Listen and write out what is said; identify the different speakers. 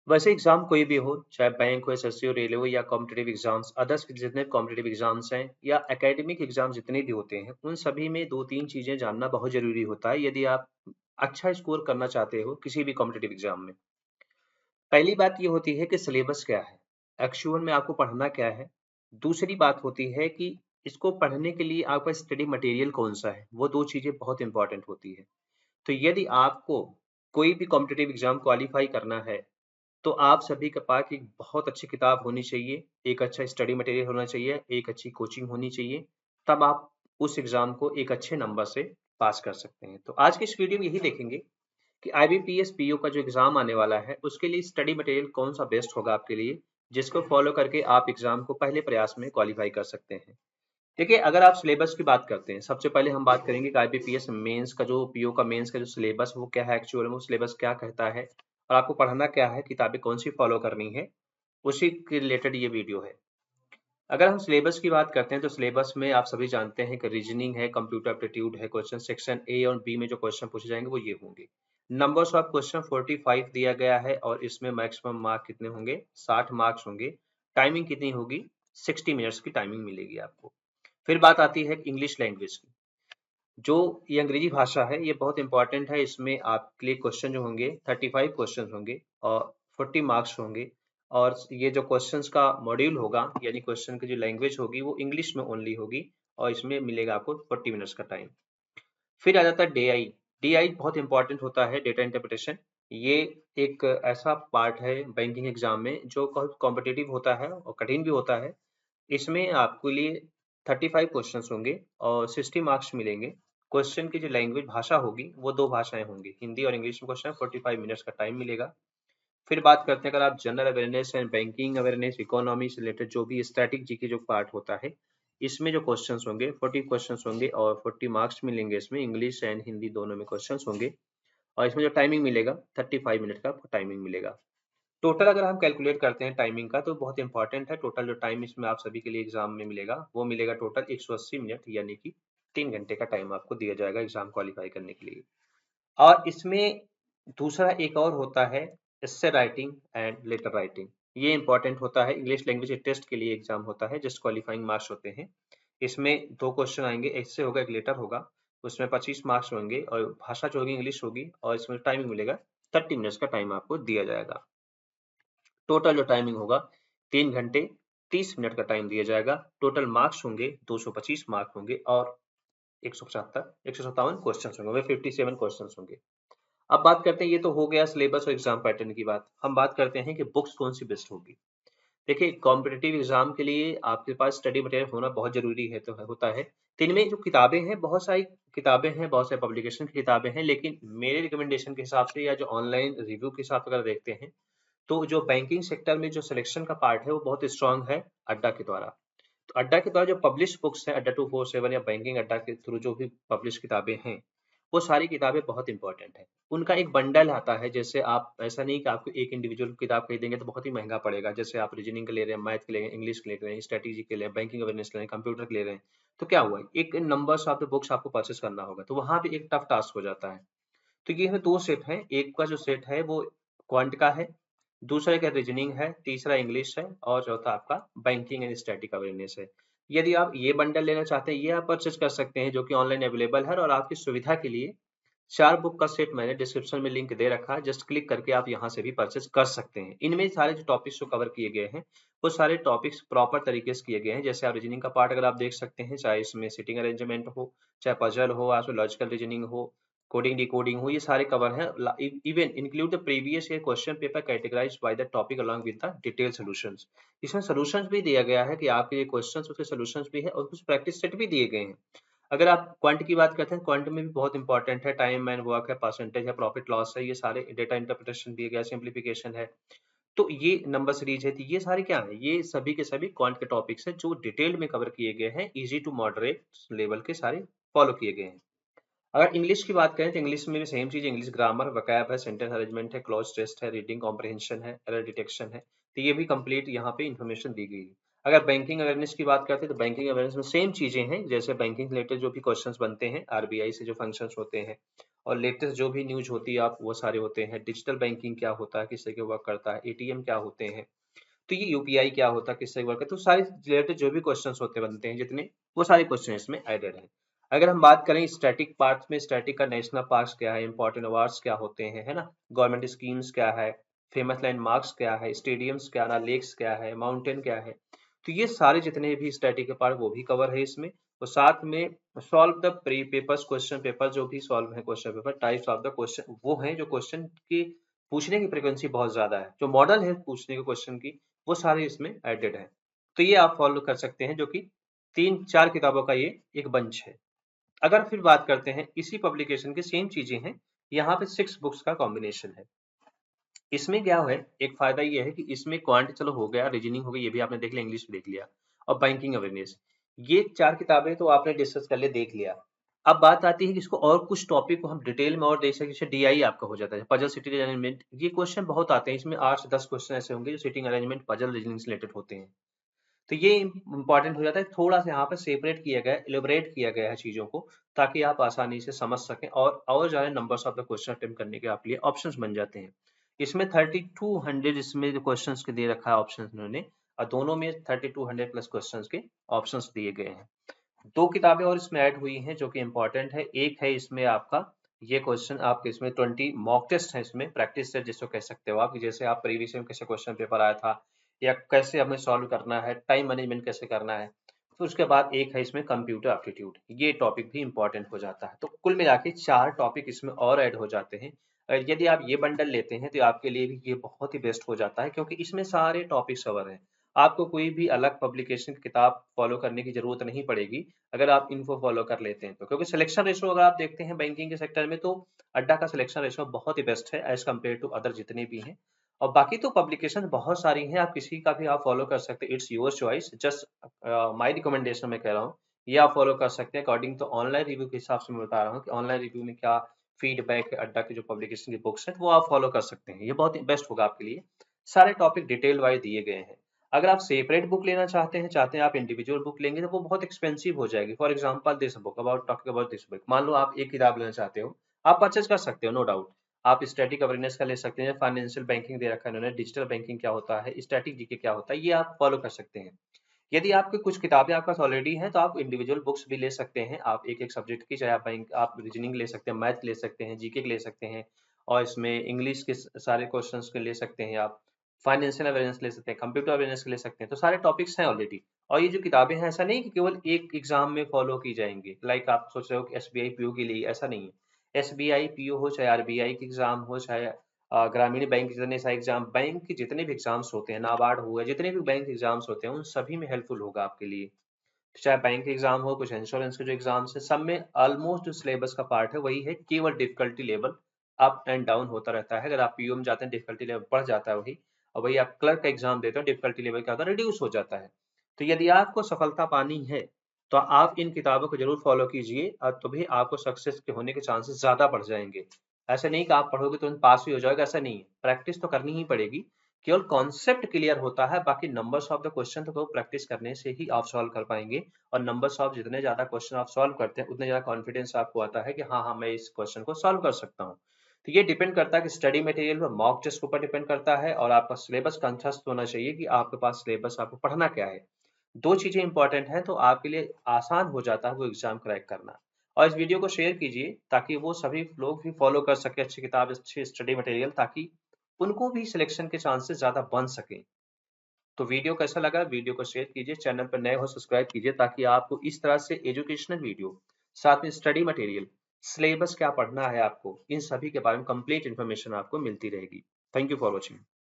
Speaker 1: वैसे एग्जाम कोई भी हो, चाहे बैंक हो, एसएससी हो, रेलवे हो या कॉम्पिटिटिव एग्जाम्स, अदर्स जितने कॉम्पिटिटिव एग्जाम्स हैं या एकेडमिक एग्जाम जितने भी होते हैं, उन सभी में दो तीन चीजें जानना बहुत जरूरी होता है यदि आप अच्छा स्कोर करना चाहते हो किसी भी कॉम्पिटिटिव एग्जाम में। पहली बात ये होती है कि सिलेबस क्या है, एक्चुअल में आपको पढ़ना क्या है। दूसरी बात होती है कि इसको पढ़ने के लिए आपका स्टडी मटेरियल कौन सा है, वो दो चीजें बहुत इंपॉर्टेंट होती है। तो यदि आपको कोई भी कॉम्पिटिटिव एग्जाम क्वालिफाई करना है तो आप सभी के पास एक बहुत अच्छी किताब होनी चाहिए, एक अच्छा स्टडी मटेरियल होना चाहिए, एक अच्छी कोचिंग होनी चाहिए, तब आप उस एग्ज़ाम को एक अच्छे नंबर से पास कर सकते हैं। तो आज की इस वीडियो में यही देखेंगे कि आईबीपीएस पीओ का जो एग्ज़ाम आने वाला है, उसके लिए स्टडी मटेरियल कौन-सा बेस्ट होगा आपके लिए, जिसको फॉलो करके आप एग्ज़ाम को पहले प्रयास में क्वालीफाई कर सकते हैं। देखिए, अगर आप सिलेबस की बात करते हैं, सबसे पहले हम बात करेंगे कि आईबीपीएस मेंस का जो पीओ का मेंस का जो सिलेबस वो क्या है, एक्चुअल में वो सिलेबस क्या कहता है और आपको पढ़ना क्या है, किताबें कौन सी फॉलो करनी है, उसी के रिलेटेड ये वीडियो है। अगर हम सिलेबस की बात करते हैं तो सिलेबस में आप सभी जानते हैं कि रीजनिंग है, कंप्यूटर एप्टीट्यूड है, क्वेश्चन सेक्शन ए और बी में जो क्वेश्चन पूछे जाएंगे वो ये होंगे। नंबर्स ऑफ क्वेश्चन 45 दिया गया है और इसमें मैक्सिमम मार्क कितने होंगे, 60 मार्क्स होंगे। टाइमिंग कितनी होगी, 60 मिनट्स की टाइमिंग मिलेगी आपको। फिर बात आती है इंग्लिश लैंग्वेज की। जो ये अंग्रेजी भाषा है ये बहुत इंपॉर्टेंट है, इसमें आपके लिए क्वेश्चन जो होंगे 35 क्वेश्चन होंगे और 40 मार्क्स होंगे। और ये जो क्वेश्चंस का मॉड्यूल होगा यानी क्वेश्चन की जो लैंग्वेज होगी वो इंग्लिश में ओनली होगी और इसमें मिलेगा आपको 40 मिनट्स का टाइम। फिर आ जाता है डीआई। डीआई बहुत इंपॉर्टेंट होता है, डेटा इंटरप्रिटेशन। ये एक ऐसा पार्ट है बैंकिंग एग्जाम में जो बहुत कॉम्पिटिटिव होता है और कठिन भी होता है। इसमें आपके लिए 35 क्वेश्चंस होंगे और 60 मार्क्स मिलेंगे। क्वेश्चन की जो लैंग्वेज भाषा होगी वो दो भाषाएं होंगी, हिंदी और इंग्लिश में क्वेश्चन, 45 मिनट्स का टाइम मिलेगा। फिर बात करते हैं अगर आप general awareness and banking awareness, economy से रिलेटेड जो भी स्टैटिक जीके जो पार्ट होता है, इसमें जो क्वेश्चंस होंगे 40 क्वेश्चंस होंगे और 40 मार्क्स मिलेंगे। इसमें इंग्लिश एंड हिंदी दोनों में क्वेश्चंस होंगे और इसमें जो टाइमिंग मिलेगा 35 मिनट का टाइमिंग मिलेगा। टोटल अगर हम कैलकुलेट करते हैं टाइमिंग का तो बहुत इंपॉर्टेंट है, टोटल जो टाइम इसमें आप सभी के लिए एग्जाम में मिलेगा वो मिलेगा टोटल 180 मिनट, यानी कि 3 घंटे का टाइम आपको दिया जाएगा एग्जाम क्वालिफाई करने के लिए। और इसमें दूसरा एक और होता है एस्से राइटिंग एंड लेटर राइटिंग। ये इंपॉर्टेंट होता है, इंग्लिश लैंग्वेज टेस्ट के लिए एग्जाम होता है, जस्ट क्वालिफाइंग मार्क्स होते हैं। इसमें दो क्वेश्चन आएंगे, एस्से होगा, एक लेटर होगा। उसमें 25 मार्क्स होंगे और भाषा जो होगी इंग्लिश होगी और इसमें टाइमिंग मिलेगा 30 मिनट्स का टाइम आपको दिया जाएगा। टोटल जो टाइमिंग होगा 3 घंटे 30 मिनट का टाइम दिया जाएगा। टोटल मार्क्स होंगे 225 मार्क होंगे और 157 क्वेश्चन होंगे, वे 57 क्वेश्चन होंगे। अब बात करते हैं, ये तो हो गया सिलेबस और एग्जाम पैटर्न की बात। हम बात करते हैं कि बुक्स कौन सी बेस्ट होगी। देखिए, कॉम्पिटिटिव एग्जाम के लिए आपके पास स्टडी मटेरियल होना बहुत जरूरी है, तो होता है। तो इनमें जो किताबें हैं, बहुत सारी किताबें हैं, बहुत सारे पब्लिकेशन की किताबें हैं, लेकिन मेरे रिकमेंडेशन के हिसाब से या जो ऑनलाइन रिव्यू के हिसाब से अगर देखते हैं तो जो बैंकिंग सेक्टर में जो सिलेक्शन का पार्ट है वो बहुत स्ट्रांग है अड्डा के द्वारा। तो अड्डा के द्वारा जो पब्लिश बुक्स हैं, अड्डा 247 या बैंकिंग अड्डा के थ्रू जो भी पब्लिश किताबें हैं, वो सारी किताबें बहुत इंपॉर्टेंट है। उनका एक बंडल आता है, जैसे आप ऐसा नहीं कि आपको एक इंडिविजुअल किताब खरीदेंगे तो बहुत ही महंगा पड़ेगा। जैसे आप रीजनिंग के ले रहे हैं, मैथ के ले रहे हैं, इंग्लिश के ले रहे हैं, स्ट्रेटेजी के ले रहे हैं, बैंकिंग अवेयरनेस ले रहे हैं, कंप्यूटर के ले रहे हैं, तो क्या हुआ, एक नंबर्स ऑफ द बुक्स आपको परचेस करना होगा, तो वहां पे एक टफ टास्क हो जाता है। तो ये है दो सेट हैं, एक का जो सेट है वो क्वांट का है, दूसरा का रीजनिंग है, तीसरा इंग्लिश है और चौथा आपका बैंकिंग एंड स्टैटिक अवेयरनेस है। यदि आप ये बंडल लेना चाहते हैं, ये आप परचेज कर सकते हैं, जो कि ऑनलाइन अवेलेबल है। और आपकी सुविधा के लिए 4 बुक का सेट मैंने डिस्क्रिप्शन में लिंक दे रखा है, जस्ट क्लिक करके आप यहाँ से भी परचेज कर सकते हैं। इनमें सारे जो टॉपिक्स जो कवर किए गए हैं वो सारे टॉपिक्स प्रॉपर तरीके से किए गए हैं। जैसे आप रीजनिंग का पार्ट अगर आप देख सकते हैं, चाहे इसमें सिटिंग अरेंजमेंट हो, चाहे पजल हो, लॉजिकल रीजनिंग हो, कोडिंग डिकोडिंग हो, ये सारे कवर हैं। Even include the previous year question paper categorised by the topic along with the detail solutions. इसमें सॉल्यूशंस भी दिया गया है कि आपके ये क्वेश्चंस उसके सॉल्यूशंस भी है और कुछ प्रैक्टिस सेट भी दिए गए हैं। अगर आप क्वांट की बात करते हैं, क्वांट में भी बहुत इंपॉर्टेंट है, टाइम एंड वर्क है, परसेंटेज है, प्रॉफिट लॉस है, ये सारे डेटा इंटरप्रिटेशन दिए गया, सिंप्लीफिकेशन है। तो ये नंबर सीरीज है, तो ये सारे क्या है, ये सभी के सभी क्वांट के टॉपिक्स हैं जो डिटेल में कवर किए गए हैं, इजी टू मॉडरेट लेवल के सारे फॉलो किए गए हैं। अगर इंग्लिश की बात करें तो इंग्लिश में भी सेम चीज, इंग्लिश ग्रामर, वोकैब है, सेंटेंस अरेंजमेंट है, क्लॉज टेस्ट है, रीडिंग कॉम्प्रिहेंशन है, एरर डिटेक्शन है, तो ये भी कंप्लीट यहाँ पे इन्फॉर्मेशन दी गई है। अगर बैंकिंग अवेयरनेस की बात करते हैं तो बैंकिंग अवेयरनेस में सेम चीजें हैं, जैसे बैंकिंग रिलेटेड जो भी क्वेश्चंस बनते हैं, आरबीआई से जो फंक्शंस होते हैं और लेटेस्ट जो भी न्यूज होती है आप वो सारे होते हैं। डिजिटल बैंकिंग क्या होता है, किससे के वर्क करता है, एटीएम क्या होते हैं, तो ये यूपीआई क्या होता है, किससे वर्क करता है, तो सारे रिलेटेड जो भी क्वेश्चंस होते बनते हैं जितने, वो सारे क्वेश्चन इसमें एडेड हैं। अगर हम बात करें स्टैटिक पार्ट में, स्टैटिक का नेशनल पार्क्स क्या है, इंपॉर्टेंट अवार्ड्स क्या होते हैं, है ना, गवर्नमेंट स्कीम्स क्या है, फेमस लैंडमार्क्स क्या है, स्टेडियम्स क्या है, लेक्स क्या है, माउंटेन क्या है, तो ये सारे जितने भी स्टैटिक के पार्ट वो भी कवर है इसमें। और साथ में solve the pre papers, question paper जो भी सॉल्व है, question paper types of the question वो हैं जो क्वेश्चन की पूछने की फ्रिक्वेंसी बहुत ज्यादा है, जो मॉडल है पूछने के क्वेश्चन की वो सारे इसमें एडेड है। तो ये आप फॉलो कर सकते हैं, जो कि 3-4 किताबों का ये एक बंच है। अगर फिर बात करते हैं इसी पब्लिकेशन की सेम चीजें हैं, यहाँ पे 6 बुक्स का कॉम्बिनेशन है। इसमें क्या है, एक फायदा ये है कि इसमें क्वांट चलो हो गया, रीजनिंग हो गई, ये भी आपने देख लिया, इंग्लिश भी देख लिया, और बैंकिंग अवेयरनेस, ये 4 किताबें तो आपने डिस्कस कर ले, देख लिया। अब बात आती है कि इसको और कुछ टॉपिक को हम डिटेल में और देख सकते हैं, जैसे डीआई आपका हो जाता है, पजल सिटिंग अरेंजमेंट, ये क्वेश्चन बहुत आते हैं, इसमें 8 से 10 क्वेश्चन ऐसे होंगे जो सिटिंग अरेंजमेंट पजल रीजनिंग से रिलेटेड होते हैं। तो ये इंपॉर्टेंट हो जाता है, थोड़ा सा यहाँ पे सेपरेट किया गया है, एलिब्रेट किया गया है चीजों को, ताकि आप आसानी से समझ सकें और ज्यादा numbers of the question attempt करने के आपके लिए ऑप्शंस बन जाते हैं। इसमें 3200 इसमें जो क्वेश्चंस के दे रखा है ऑप्शंस उन्होंने, और दोनों में 3200 प्लस क्वेश्चंस के ऑप्शंस दिए गए हैं। 2 किताबें और इसमें ऐड हुई हैं जो कि इंपॉर्टेंट है। एक है इसमें आपका ये क्वेश्चन, आपके इसमें 20 मॉक टेस्ट है, इसमें प्रैक्टिस सेट जिसको कह सकते हो आप, कि जैसे आप प्रीवियस में कैसे क्वेश्चन पेपर आया था या कैसे हमें सॉल्व करना है, टाइम मैनेजमेंट कैसे करना है। फिर उसके बाद एक है इसमें कंप्यूटर एप्टीट्यूड, ये टॉपिक भी इंपॉर्टेंट हो जाता है। तो कुल मिला के 4 टॉपिक इसमें और ऐड हो जाते हैं। यदि आप ये बंडल लेते हैं तो आपके लिए भी ये बहुत ही बेस्ट हो जाता है, क्योंकि इसमें सारे टॉपिक्स कवर हैं। आपको कोई भी अलग पब्लिकेशन की किताब फॉलो करने की जरूरत नहीं पड़ेगी अगर आप इनको फॉलो कर लेते हैं तो, क्योंकि सिलेक्शन रेशो अगर आप देखते हैं बैंकिंग के सेक्टर में, तो अड्डा का सिलेक्शन रेशो बहुत ही बेस्ट है एज कम्पेयर टू अदर जितने भी हैं। और बाकी तो पब्लिकेशन बहुत सारी हैं, आप किसी का भी आप फॉलो कर सकते हैं, it's your choice, just my recommendation मैं कह रहा हूँ, ये आप फॉलो कर सकते हैं अकॉर्डिंग टू ऑनलाइन रिव्यू के हिसाब से। मैं बता रहा हूँ कि ऑनलाइन रिव्यू में क्या फीडबैक है, अड्डा की जो पब्लिकेशन की बुक्स हैं वो आप फॉलो कर सकते हैं, ये बहुत ही बेस्ट होगा आपके लिए। सारे टॉपिक डिटेल वाइज दिए गए हैं। अगर आप सेपरेट बुक लेना चाहते हैं आप इंडिविजुअल बुक लेंगे तो वो बहुत एक्सपेंसिव हो जाएगी। For example this book about talking about this book, मान लो आप एक किताब लेना चाहते हो, आप परचेज कर सकते हो, नो डाउट। आप स्टैटिक अवेयरनेस का ले सकते हैं, फाइनेंशियल बैंकिंग दे रखा है इन्होंने, डिजिटल बैंकिंग क्या होता है, स्टैटिक जीके क्या होता है, ये आप फॉलो कर सकते हैं। यदि आपकी कुछ किताबें आपके पास ऑलरेडी हैं तो आप इंडिविजुअल बुक्स भी ले सकते हैं, आप एक एक सब्जेक्ट की, चाहे आप बैंक, आप रीजनिंग ले सकते हैं, मैथ ले सकते हैं, जीके ले सकते हैं, और इसमें इंग्लिश के सारे क्वेश्चंस के ले सकते हैं आप, फाइनेंशियल अवेयरनेस ले सकते हैं, कंप्यूटर अवेयरनेस के ले सकते हैं, तो सारे टॉपिक्स हैं ऑलरेडी। और ये जो किताबें हैं ऐसा नहीं कि केवल एक एग्जाम में फॉलो की जाएंगी, लाइक आप सोच रहे हो कि एसबीआई पीओ के लिए, ऐसा नहीं है। एसबीआई पीओ हो, चाहे आरबीआई की एग्जाम हो, चाहे ग्रामीण बैंक जितने सारे एग्जाम, बैंक के जितने भी एग्जाम्स होते हैं, नाबार्ड हुआ, जितने भी बैंक एग्जाम्स होते हैं, उन सभी में हेल्पफुल होगा आपके लिए। चाहे बैंक एग्जाम हो, कुछ इंश्योरेंस के जो एग्जाम्स है, सब में ऑलमोस्ट जो सिलेबस का पार्ट है वही है, केवल difficulty level up and down होता रहता है। अगर आप पीओ में जाते हैं डिफिकल्टी लेवल बढ़ जाता है वही, और वही आप क्लर्क का एग्जाम देते हो डिफिकल्टी लेवल क्या होता है, रिड्यूस हो जाता है। तो यदि आपको सफलता पानी है तो आप इन किताबों को जरूर फॉलो कीजिए, और तभी आपको सक्सेस के होने के चांसेस ज्यादा बढ़ जाएंगे। ऐसा नहीं कि आप पढ़ोगे तो पास भी हो जाएगा, ऐसा नहीं है, प्रैक्टिस तो करनी ही पड़ेगी। केवल कॉन्सेप्ट क्लियर होता है, बाकी नंबर्स ऑफ द क्वेश्चन तो प्रैक्टिस करने से ही आप सॉल्व कर पाएंगे। और नंबर्स ऑफ जितने ज्यादा क्वेश्चन आप सॉल्व करते हैं उतने ज्यादा कॉन्फिडेंस आपको आता है कि हाँ हाँ मैं इस क्वेश्चन को सॉल्व कर सकता हूँ। तो ये डिपेंड करता है कि स्टडी मटेरियल पर, मॉक टेस्ट के ऊपर डिपेंड करता है, और आपका सिलेबस कंठस्थ होना चाहिए कि आपके पास सिलेबस आपको पढ़ना क्या है। दो चीजें इंपॉर्टेंट हैं तो आपके लिए आसान हो जाता है वो एग्जाम क्रैक करना। और इस वीडियो को शेयर कीजिए ताकि वो सभी लोग भी फॉलो कर सके अच्छी किताब, अच्छी स्टडी मटेरियल, ताकि उनको भी सिलेक्शन के चांसेस ज्यादा बन सके। तो वीडियो कैसा लगा, वीडियो को शेयर कीजिए, चैनल पर नए हो सब्सक्राइब कीजिए, ताकि आपको इस तरह से एजुकेशनल वीडियो, साथ में स्टडी मटेरियल, सिलेबस क्या पढ़ना है आपको, इन सभी के बारे में कंप्लीट इन्फॉर्मेशन आपको मिलती रहेगी। Thank you for watching.